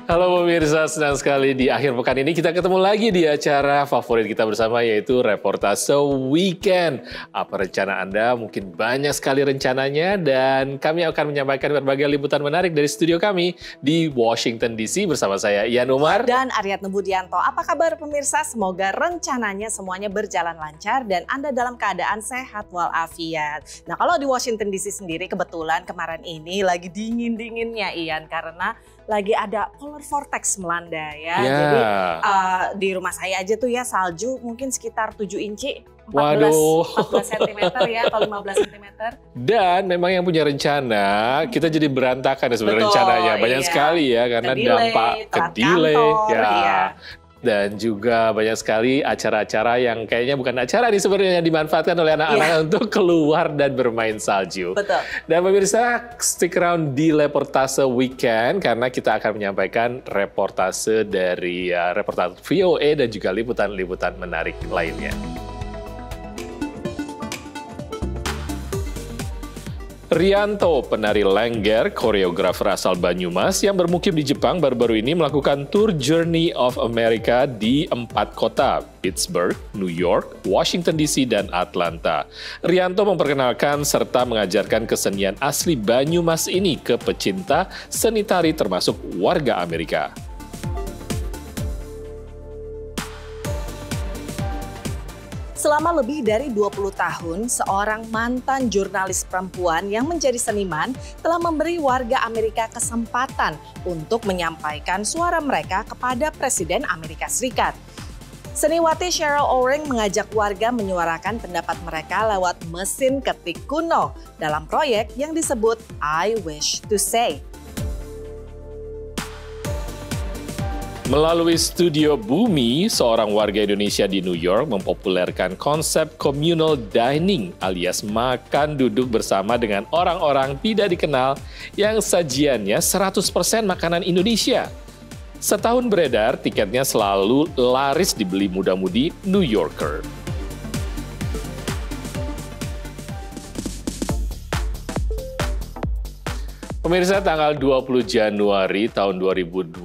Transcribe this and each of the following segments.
Halo pemirsa, senang sekali di akhir pekan ini kita ketemu lagi di acara favorit kita bersama yaitu Reportase Weekend. Apa rencana Anda? Mungkin banyak sekali rencananya dan kami akan menyampaikan berbagai liputan menarik dari studio kami di Washington DC bersama saya Ian Umar dan Aryatna Budianto. Apa kabar pemirsa? Semoga rencananya semuanya berjalan lancar dan Anda dalam keadaan sehat walafiat. Nah, kalau di Washington DC sendiri kebetulan kemarin ini lagi dingin-dinginnya Ian karena lagi ada polar vortex melanda ya. Jadi di rumah saya aja tuh ya salju mungkin sekitar 7 inci. 14 cm ya atau 15 cm. Dan memang yang punya rencana kita jadi berantakan ya sebenarnya rencananya. Banyak sekali ya karena dampak ke delay. Dan juga banyak sekali acara-acara yang kayaknya bukan acara nih sebenarnya yang dimanfaatkan oleh anak-anak untuk keluar dan bermain salju. Betul. Dan pemirsa, stick around di Reportase Weekend karena kita akan menyampaikan reportase dari reportase VOA dan juga liputan-liputan menarik lainnya. Rianto, penari Lengger, koreografer asal Banyumas yang bermukim di Jepang baru-baru ini melakukan tour Journey of America di 4 kota, Pittsburgh, New York, Washington DC, dan Atlanta. Rianto memperkenalkan serta mengajarkan kesenian asli Banyumas ini ke pecinta seni tari termasuk warga Amerika. Selama lebih dari 20 tahun, seorang mantan jurnalis perempuan yang menjadi seniman telah memberi warga Amerika kesempatan untuk menyampaikan suara mereka kepada Presiden Amerika Serikat. Seniwati Cheryl Oring mengajak warga menyuarakan pendapat mereka lewat mesin ketik kuno dalam proyek yang disebut I Wish to Say. Melalui studio Bumi, seorang warga Indonesia di New York mempopulerkan konsep communal dining alias makan duduk bersama dengan orang-orang tidak dikenal yang sajiannya 100% makanan Indonesia. Setahun beredar, tiketnya selalu laris dibeli muda-mudi New Yorker. Pemirsa, tanggal 20 Januari tahun 2025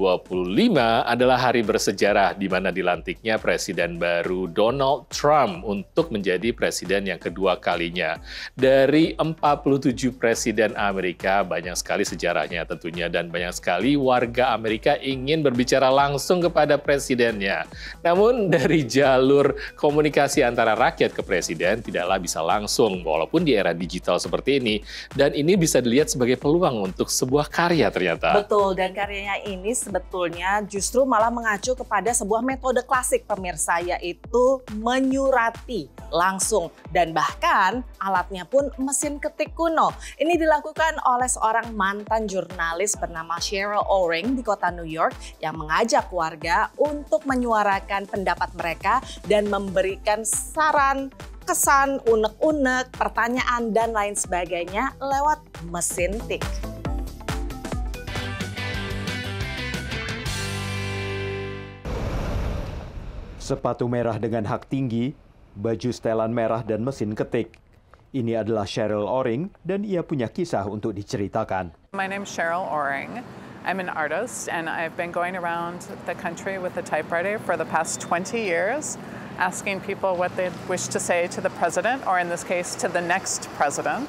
adalah hari bersejarah di mana dilantiknya Presiden baru Donald Trump untuk menjadi presiden yang kedua kalinya. Dari 47 presiden Amerika, banyak sekali sejarahnya tentunya dan banyak sekali warga Amerika ingin berbicara langsung kepada presidennya. Namun dari jalur komunikasi antara rakyat ke presiden tidaklah bisa langsung walaupun di era digital seperti ini. Dan ini bisa dilihat sebagai peluang untuk sebuah karya ternyata. Betul, dan karyanya ini sebetulnya justru malah mengacu kepada sebuah metode klasik pemirsa, yaitu menyurati langsung. Dan bahkan alatnya pun mesin ketik kuno. Ini dilakukan oleh seorang mantan jurnalis bernama Cheryl Oring di kota New York yang mengajak warga untuk menyuarakan pendapat mereka dan memberikan saran, kesan, unek-unek, pertanyaan, dan lain sebagainya lewat mesin tik. Sepatu merah dengan hak tinggi, baju setelan merah dan mesin ketik. Ini adalah Cheryl Oring dan ia punya kisah untuk diceritakan. My name is Cheryl Oring. I'm an artist and I've been going around the country with a typewriter for the past 20 years, asking people what they wish to say to the president, or in this case, to the next president.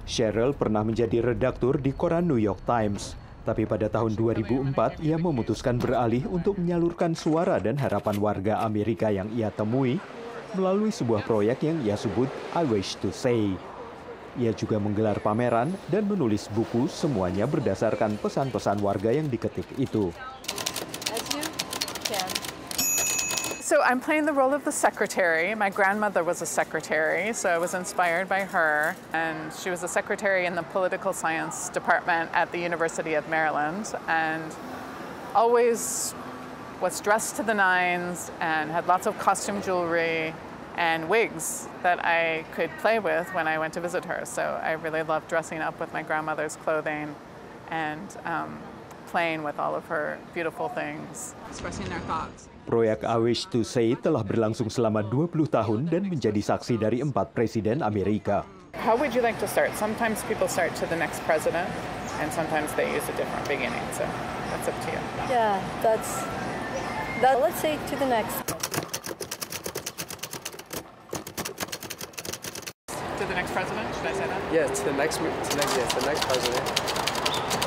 Cheryl pernah menjadi redaktur di koran New York Times. Tapi pada tahun 2004, ia memutuskan beralih untuk menyalurkan suara dan harapan warga Amerika yang ia temui melalui sebuah proyek yang ia sebut I Wish to Say. Ia juga menggelar pameran dan menulis buku, semuanya berdasarkan pesan-pesan warga yang diketik itu. So I'm playing the role of the secretary. My grandmother was a secretary, so I was inspired by her. And she was a secretary in the political science department at the University of Maryland, and always was dressed to the nines and had lots of costume jewelry and wigs that I could play with when I went to visit her. So I really loved dressing up with my grandmother's clothing and playing with all of her beautiful things. Expressing their thoughts. Proyek I Wish to Say telah berlangsung selama 20 tahun dan menjadi saksi dari 4 presiden Amerika. How would you like to start? Sometimes people start to the next president. and sometimes they use a different beginning. So that's up to you. Yeah, that. Let's say to the next. To the next president, should I say that? Yeah, to the next president,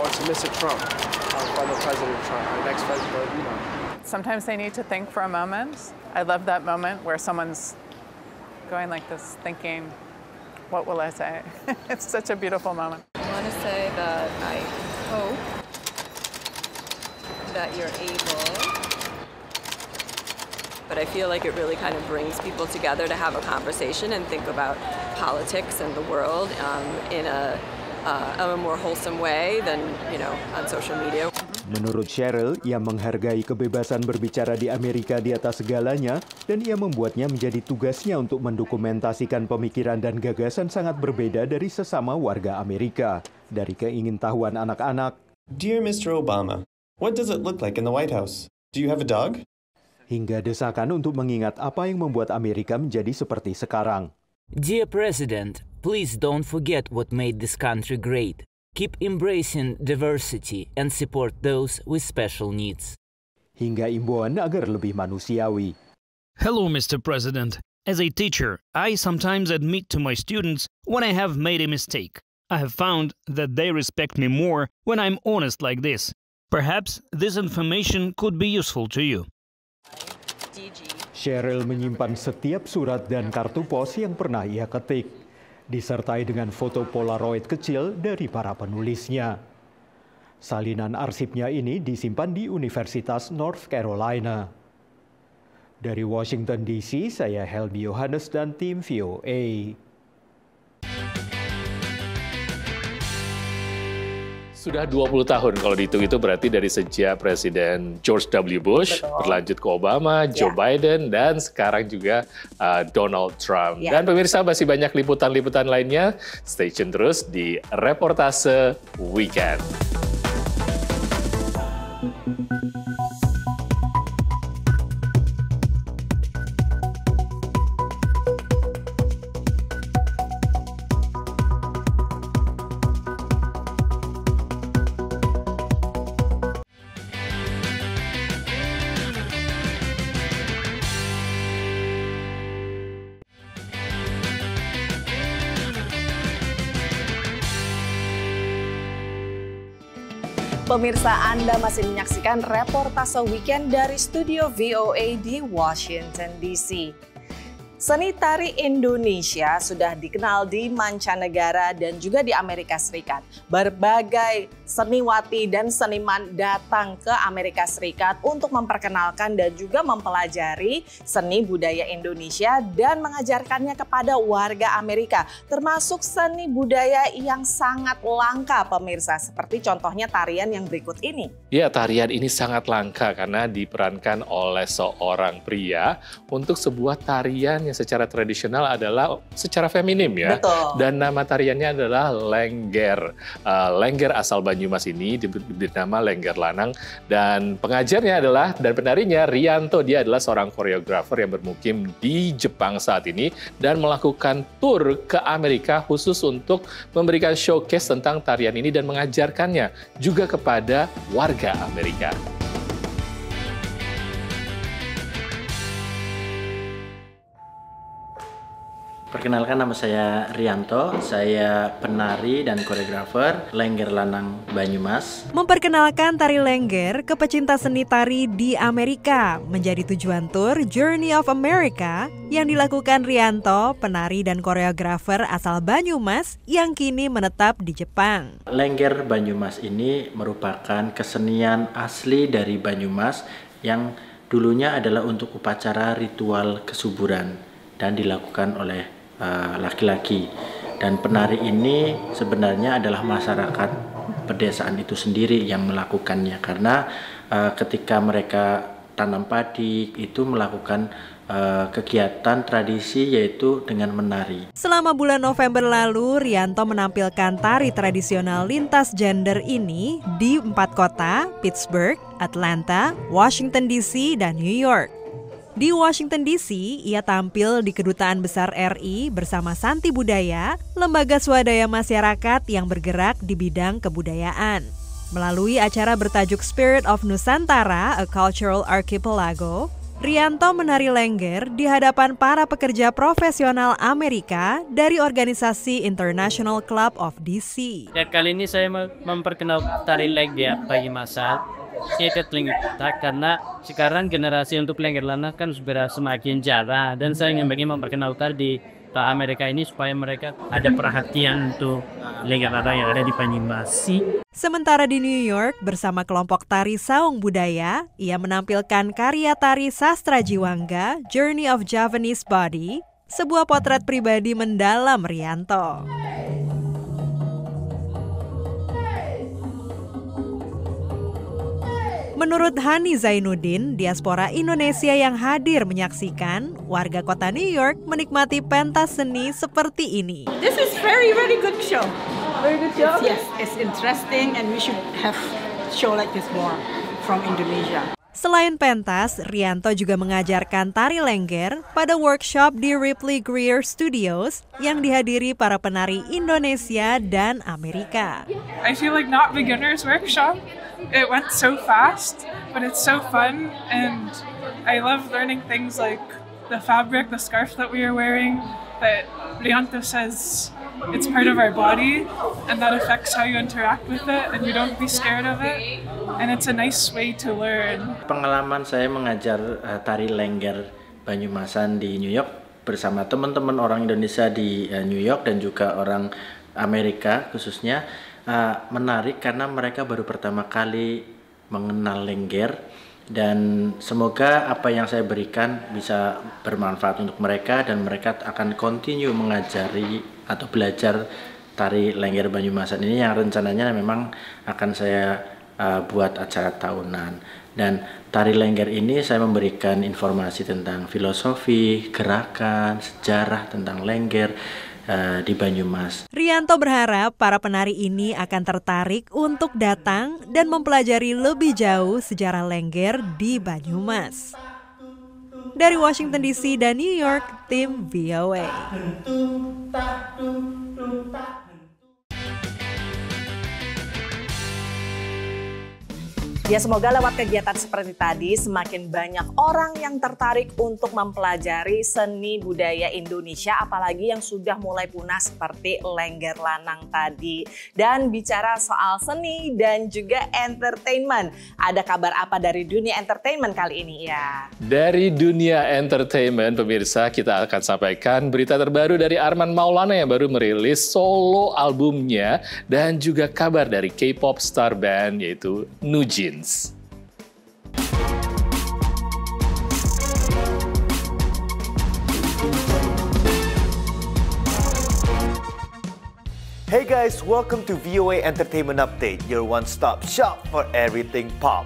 or to Mr. Trump, former President Trump, our next president, you know. Sometimes they need to think for a moment. I love that moment where someone's going like this, thinking, what will I say? It's such a beautiful moment. I want to say that I hope that you're able, but I feel like it really kind of brings people together to have a conversation and think about politics and the world in a more wholesome way than, on social media. Menurut Cheryl, ia menghargai kebebasan berbicara di Amerika di atas segalanya dan ia membuatnya menjadi tugasnya untuk mendokumentasikan pemikiran dan gagasan sangat berbeda dari sesama warga Amerika. Dari keingintahuan anak-anak, Dear Mr. Obama, what does it look like in the White House? Do you have a dog? Hingga desakan untuk mengingat apa yang membuat Amerika menjadi seperti sekarang. Dear President, please don't forget what made this country great. Keep embracing diversity and support those with special needs. Hingga imbauan agar lebih manusiawi. Hello, Mr. President. As a teacher, I sometimes admit to my students when I have made a mistake. I have found that they respect me more when I'm honest like this. Perhaps this information could be useful to you. Cheryl menyimpan setiap surat dan kartu pos yang pernah ia ketik, disertai dengan foto Polaroid kecil dari para penulisnya. Salinan arsipnya ini disimpan di Universitas North Carolina. Dari Washington DC, saya Helmi Yohanes dan tim VOA. Sudah 20 tahun kalau dihitung itu berarti dari sejak Presiden George W. Bush, berlanjut ke Obama, Joe Biden, dan sekarang juga Donald Trump. Dan pemirsa masih banyak liputan-liputan lainnya, stay tune terus di Reportase Weekend. Pemirsa, Anda masih menyaksikan Reportase Weekend dari studio VOA di Washington DC. Seni tari Indonesia sudah dikenal di mancanegara dan juga di Amerika Serikat. Berbagai seniwati dan seniman datang ke Amerika Serikat untuk memperkenalkan dan juga mempelajari seni budaya Indonesia dan mengajarkannya kepada warga Amerika, termasuk seni budaya yang sangat langka, pemirsa, seperti contohnya tarian yang berikut ini. Ya, tarian ini sangat langka karena diperankan oleh seorang pria untuk sebuah tarian yang secara tradisional adalah secara feminim ya. Betul. Dan nama tariannya adalah lengger. Lengger asal Banyumas ini bernama Lengger Lanang dan pengajarnya adalah dan penarinya Rianto. Dia adalah seorang koreografer yang bermukim di Jepang saat ini dan melakukan tur ke Amerika khusus untuk memberikan showcase tentang tarian ini dan mengajarkannya juga kepada warga Amerika. Perkenalkan, nama saya Rianto, saya penari dan koreografer Lengger Lanang Banyumas. Memperkenalkan tari lengger ke pecinta seni tari di Amerika menjadi tujuan tur Journey of America yang dilakukan Rianto, penari dan koreografer asal Banyumas yang kini menetap di Jepang. Lengger Banyumas ini merupakan kesenian asli dari Banyumas yang dulunya adalah untuk upacara ritual kesuburan dan dilakukan oleh laki-laki, dan penari ini sebenarnya adalah masyarakat pedesaan itu sendiri yang melakukannya karena ketika mereka tanam padi itu melakukan kegiatan tradisi yaitu dengan menari. Selama bulan November lalu, Rianto menampilkan tari tradisional lintas gender ini di 4 kota, Pittsburgh, Atlanta, Washington DC, dan New York. Di Washington DC, ia tampil di Kedutaan Besar RI bersama Santi Budaya, lembaga swadaya masyarakat yang bergerak di bidang kebudayaan. Melalui acara bertajuk Spirit of Nusantara, A Cultural Archipelago, Rianto menari lengger di hadapan para pekerja profesional Amerika dari organisasi International Club of DC. Dan kali ini saya memperkenalkan tari lengger bagi masyarakat. Karena sekarang generasi untuk lengger lanang kan sudah semakin jarang, dan saya ingin memperkenalkan di Amerika ini supaya mereka ada perhatian untuk lengger lanang yang ada di Banyumas. Sementara di New York bersama kelompok tari Saung Budaya, ia menampilkan karya tari sastra Jiwangga, Journey of Javanese Body, sebuah potret pribadi mendalam Rianto. Menurut Hani Zainuddin, diaspora Indonesia yang hadir menyaksikan, warga kota New York menikmati pentas seni seperti ini. This is very good show. Very good show? Yes, it's interesting and we should have show like this more from Indonesia. Selain pentas, Rianto juga mengajarkan tari lengger pada workshop di Ripley Greer Studios yang dihadiri para penari Indonesia dan Amerika. I feel like not beginners workshop. It went so fast, but it's so fun, and I love learning things like the fabric, the scarf that we are wearing, that Rianto says it's part of our body, and that affects how you interact with it, and you don't be scared of it, and it's a nice way to learn. Pengalaman saya mengajar tari lengger Banyumasan di New York bersama teman-teman orang Indonesia di New York dan juga orang Amerika khususnya, menarik karena mereka baru pertama kali mengenal lengger, dan semoga apa yang saya berikan bisa bermanfaat untuk mereka dan mereka akan continue mengajari atau belajar tari lengger Banyumasan ini yang rencananya memang akan saya buat acara tahunan. Dan tari lengger ini saya memberikan informasi tentang filosofi, gerakan, sejarah tentang lengger di Banyumas. Rianto berharap para penari ini akan tertarik untuk datang dan mempelajari lebih jauh sejarah lengger di Banyumas. Dari Washington DC dan New York, tim VOA. Ya, semoga lewat kegiatan seperti tadi semakin banyak orang yang tertarik untuk mempelajari seni budaya Indonesia, apalagi yang sudah mulai punah seperti lengger lanang tadi. Dan bicara soal seni dan juga entertainment, ada kabar apa dari dunia entertainment kali ini ya? Dari dunia entertainment, pemirsa, kita akan sampaikan berita terbaru dari Arman Maulana yang baru merilis solo albumnya dan juga kabar dari K-pop star band yaitu NewJeans. Hey guys, welcome to VOA Entertainment Update, your one-stop shop for everything pop.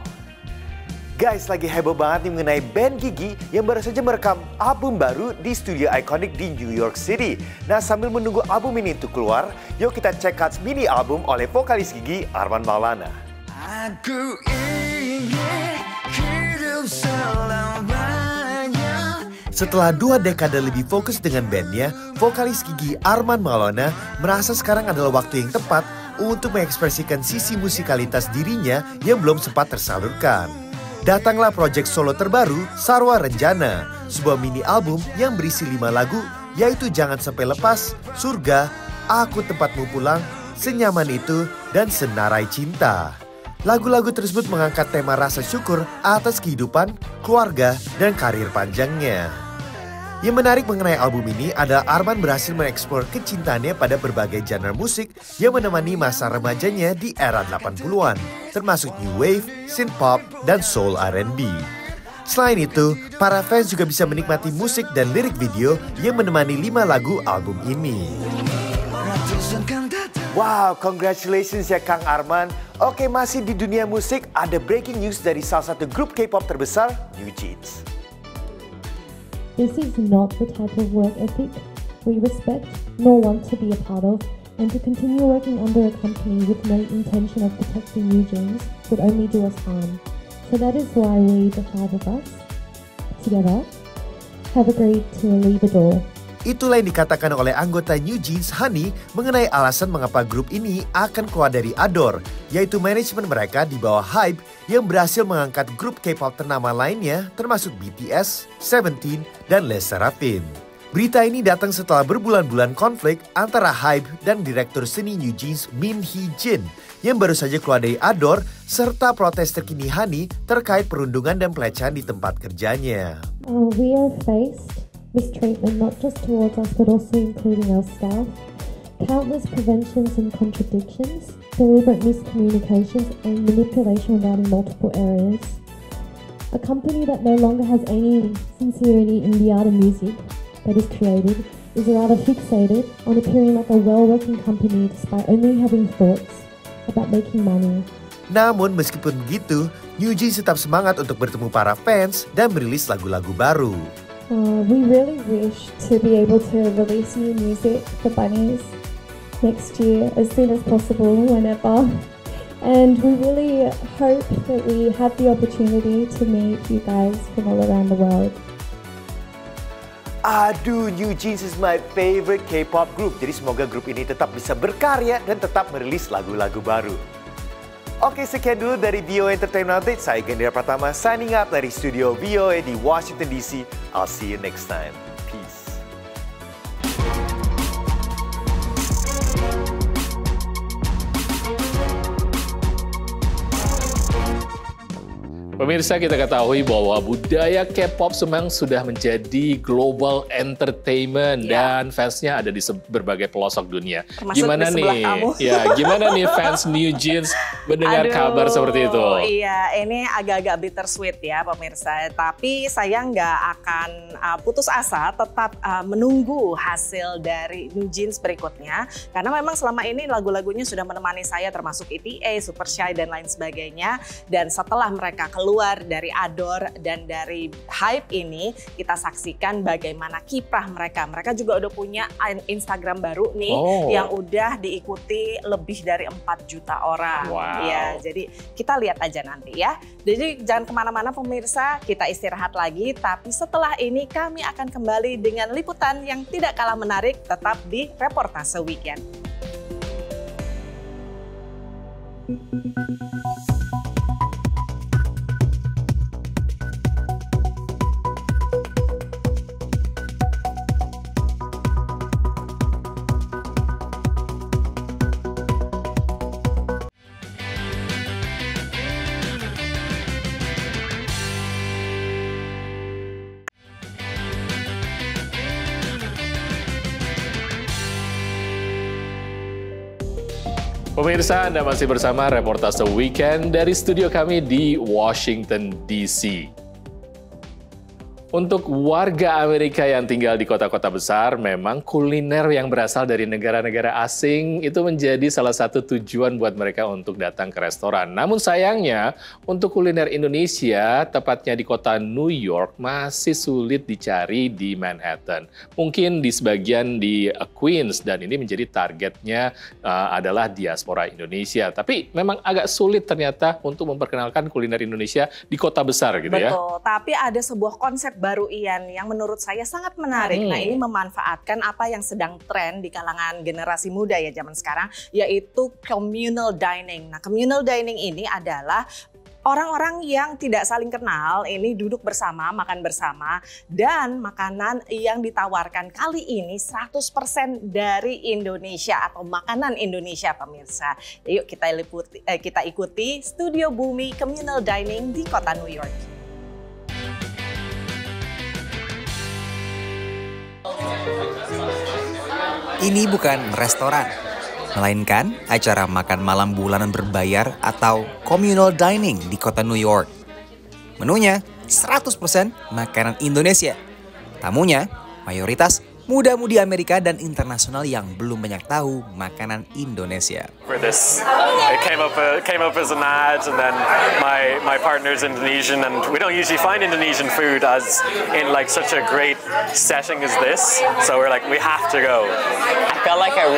Guys, lagi heboh banget nih mengenai band Gigi yang baru saja merekam album baru di studio ikonik di New York City. Nah, sambil menunggu album ini untuk keluar, yuk kita check out mini album oleh vokalis Gigi, Arman Maulana. Aku ingin hidup selamanya. Setelah 2 dekade lebih fokus dengan bandnya, vokalis Gigi Arman Maulana merasa sekarang adalah waktu yang tepat untuk mengekspresikan sisi musikalitas dirinya yang belum sempat tersalurkan. Datanglah proyek solo terbaru, Sarwa Renjana, sebuah mini album yang berisi 5 lagu, yaitu Jangan Sampai Lepas, Surga, Aku Tempatmu Pulang, Senyaman Itu, dan Senarai Cinta. Lagu-lagu tersebut mengangkat tema rasa syukur atas kehidupan, keluarga, dan karir panjangnya. Yang menarik mengenai album ini adalah Arman berhasil mengeksplor kecintaannya pada berbagai genre musik yang menemani masa remajanya di era 80-an, termasuk New Wave, Synth Pop, dan Soul R&B. Selain itu, para fans juga bisa menikmati musik dan lirik video yang menemani 5 lagu album ini. Wow, congratulations ya Kang Arman. Oke, masih di dunia musik, ada breaking news dari salah satu grup K-pop terbesar, NewJeans. This is not the type of work ethic we respect nor want to be a part of, and to continue working under a company with no intention of protecting NewJeans would only do us harm. So that is why we, the 5 of us, together, have agreed to leave Adore. Itulah yang dikatakan oleh anggota New Jeans, Honey, mengenai alasan mengapa grup ini akan keluar dari Adore, yaitu manajemen mereka di bawah Hybe yang berhasil mengangkat grup K-pop ternama lainnya termasuk BTS, Seventeen, dan Les Sserafim. Berita ini datang setelah berbulan-bulan konflik antara Hybe dan direktur seni New Jeans Min Hee Jin yang baru saja keluar dari Adore serta protes terkini Honey terkait perundungan dan pelecehan di tempat kerjanya. We are faced mistreatment not just towards us but also including our staff, countless preventions and contradictions, deliberate miscommunications and manipulation regarding multiple areas. A company that no longer has any sincerity in the art of music that is created is rather fixated on appearing like a well-working company despite only having thoughts about making money. Namun meskipun begitu, New Jeans tetap semangat untuk bertemu para fans dan merilis lagu-lagu baru. We really wish to be able to release new music for Bunnies next year as soon as possible, whenever. And we really hope that we have the opportunity to meet you guys from all around the world. Aduh, New Jeans is my favorite K-pop group. Jadi semoga grup ini tetap bisa berkarya dan tetap merilis lagu-lagu baru. Oke, sekian dulu dari VOA Entertainment Update. Saya Gendera Pratama, signing up dari studio VOA di Washington DC. I'll see you next time. Peace. Pemirsa, kita ketahui bahwa budaya K-pop memang sudah menjadi global entertainment dan fansnya ada di berbagai pelosok dunia. Termasuk gimana di sebelah nih? kamu. Ya, gimana nih fans New Jeans mendengar kabar seperti itu? Iya, ini agak-agak bittersweet ya pemirsa. Tapi saya nggak akan putus asa, tetap menunggu hasil dari New Jeans berikutnya. Karena memang selama ini lagu-lagunya sudah menemani saya termasuk ETA, Super Shy dan lain sebagainya. Dan setelah mereka keluar dari Adore dan dari Hybe ini, kita saksikan bagaimana kiprah mereka. Mereka juga udah punya Instagram baru nih yang udah diikuti lebih dari 4 juta orang. Wow. Ya, jadi kita lihat aja nanti ya. Jadi jangan kemana-mana pemirsa, kita istirahat lagi. Tapi setelah ini kami akan kembali dengan liputan yang tidak kalah menarik tetap di Reportase Weekend. Pemirsa, Anda masih bersama Reportase Weekend dari studio kami di Washington DC. Untuk warga Amerika yang tinggal di kota-kota besar, memang kuliner yang berasal dari negara-negara asing itu menjadi salah satu tujuan buat mereka untuk datang ke restoran. Namun sayangnya, untuk kuliner Indonesia, tepatnya di kota New York, masih sulit dicari di Manhattan. Mungkin di sebagian di Queens, dan ini menjadi targetnya adalah diaspora Indonesia. Tapi memang agak sulit ternyata untuk memperkenalkan kuliner Indonesia di kota besar gitu ya. Betul, tapi ada sebuah konsep baru Ian yang menurut saya sangat menarik. Nah, ini memanfaatkan apa yang sedang tren di kalangan generasi muda ya zaman sekarang, yaitu communal dining. Nah, communal dining ini adalah orang-orang yang tidak saling kenal ini duduk bersama, makan bersama, dan makanan yang ditawarkan kali ini 100% dari Indonesia atau makanan Indonesia pemirsa. Yuk kita ikuti Studio Bumi Communal Dining di kota New York. Ini bukan restoran, melainkan acara makan malam bulanan berbayar atau communal dining di kota New York. Menunya 100% makanan Indonesia. Tamunya mayoritas muda-mudi Amerika dan internasional yang belum banyak tahu makanan Indonesia. For this, it came up as an ad, and then my partner's Indonesian, and we don't usually find Indonesian food as in like such a great setting as this. So we're like, we have to go. I felt like I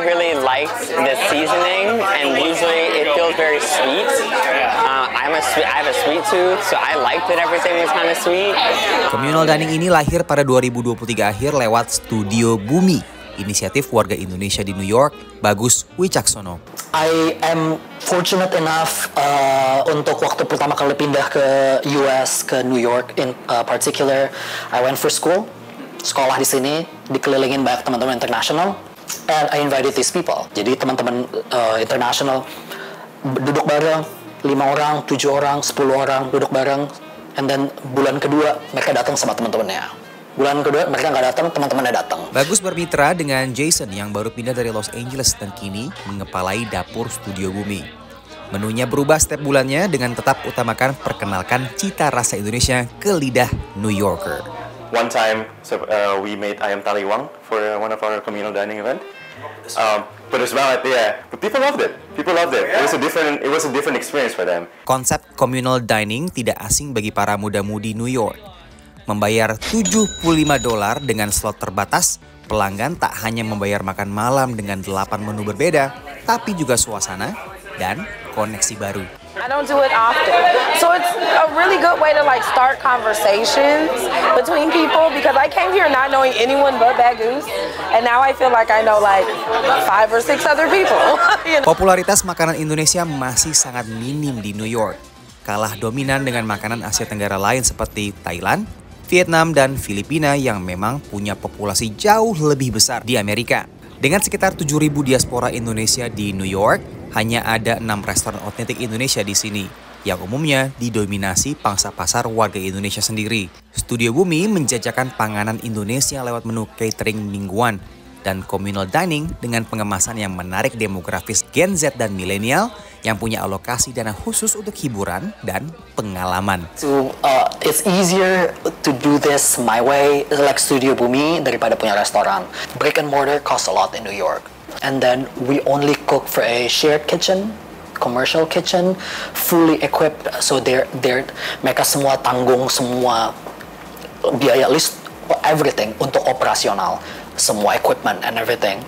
really liked the seasoning, and usually it feels very sweet. I have a sweet tooth, so I liked that everything was kind of sweet. Communal dining ini lahir pada 2023 akhir lewat Studio Bumi, inisiatif warga Indonesia di New York, Bagus Wicaksono. I am fortunate enough untuk waktu pertama kali pindah ke US, ke New York in particular, I went for school, sekolah di sini, dikelilingin banyak teman-teman internasional, and I invited these people. Jadi teman-teman internasional duduk bareng, 5 orang, 7 orang, 10 orang duduk bareng, and then bulan kedua mereka datang sama teman-temannya. Bulan kedua mereka nggak datang, teman-temannya datang. Bagus bermitra dengan Jason yang baru pindah dari Los Angeles dan kini mengepalai dapur Studio Bumi. Menunya berubah setiap bulannya dengan tetap utamakan perkenalkan cita rasa Indonesia ke lidah New Yorker. One time, we made ayam taliwang for one of our communal dining event. Pedas banget, yeah. But people loved it. It was a different experience for them. Konsep communal dining tidak asing bagi para muda-mudi New York. Membayar $75 dengan slot terbatas, pelanggan tak hanya membayar makan malam dengan 8 menu berbeda, tapi juga suasana dan koneksi baru. I don't do it often. So it's a really good way to like start conversations between people because I came here not knowing anyone but Bagus, and now I feel like I know like 5 or 6 other people. Popularitas makanan Indonesia masih sangat minim di New York. Kalah dominan dengan makanan Asia Tenggara lain seperti Thailand, Vietnam, dan Filipina yang memang punya populasi jauh lebih besar di Amerika. Dengan sekitar 7.000 diaspora Indonesia di New York, hanya ada 6 restoran otentik Indonesia di sini, yang umumnya didominasi pangsa pasar warga Indonesia sendiri. Studio Bumi menjajakan panganan Indonesia lewat menu catering mingguan dan communal dining dengan pengemasan yang menarik demografis Gen Z dan milenial yang punya alokasi dana khusus untuk hiburan dan pengalaman. It's easier to do this my way, like Studio Bumi, daripada punya restoran. Brick and mortar costs a lot in New York. And then we only cook for a shared kitchen, commercial kitchen, fully equipped. So mereka semua tanggung semua biaya list, everything untuk operasional, semua equipment and everything.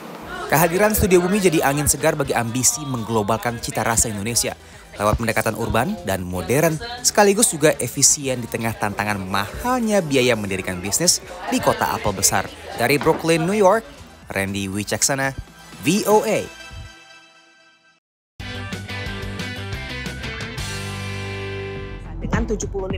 Kehadiran Studio Bumi jadi angin segar bagi ambisi mengglobalkan cita rasa Indonesia lewat pendekatan urban dan modern, sekaligus juga efisien di tengah tantangan mahalnya biaya mendirikan bisnis di kota apel besar. Dari Brooklyn, New York, Randy Wicaksana, VOA. Dengan $75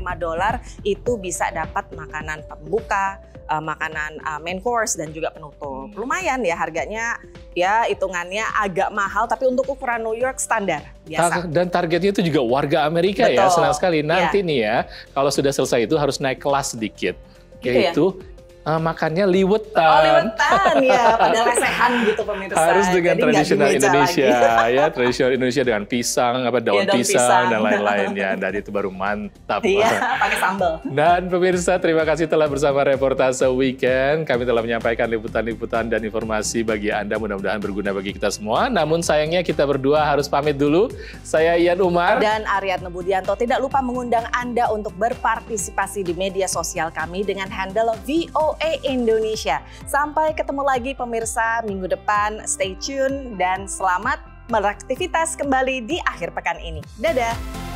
itu bisa dapat makanan pembuka, makanan main course dan juga penutup. Lumayan ya harganya, ya hitungannya agak mahal tapi untuk ukuran New York standar biasa. Dan targetnya itu juga warga Amerika. Betul. Ya, senang sekali. Nanti nih ya, kalau sudah selesai itu harus naik kelas sedikit. Gitu yaitu makannya liwetan. Oh, liwetan ya, pada lesehan gitu pemirsa. Harus dengan tradisional Indonesia ya, tradisional Indonesia dengan pisang, daun pisang dan lain-lainnya. Dan itu baru mantap. Iya, pakai sambal. Dan pemirsa, terima kasih telah bersama Reportase Weekend. Kami telah menyampaikan liputan-liputan dan informasi bagi Anda, mudah-mudahan berguna bagi kita semua. Namun sayangnya kita berdua harus pamit dulu. Saya Ian Umar dan Aryatno Budianto. Tidak lupa mengundang Anda untuk berpartisipasi di media sosial kami dengan handle VOA Indonesia. Sampai ketemu lagi pemirsa minggu depan. Stay tune dan selamat beraktivitas kembali di akhir pekan ini. Dadah!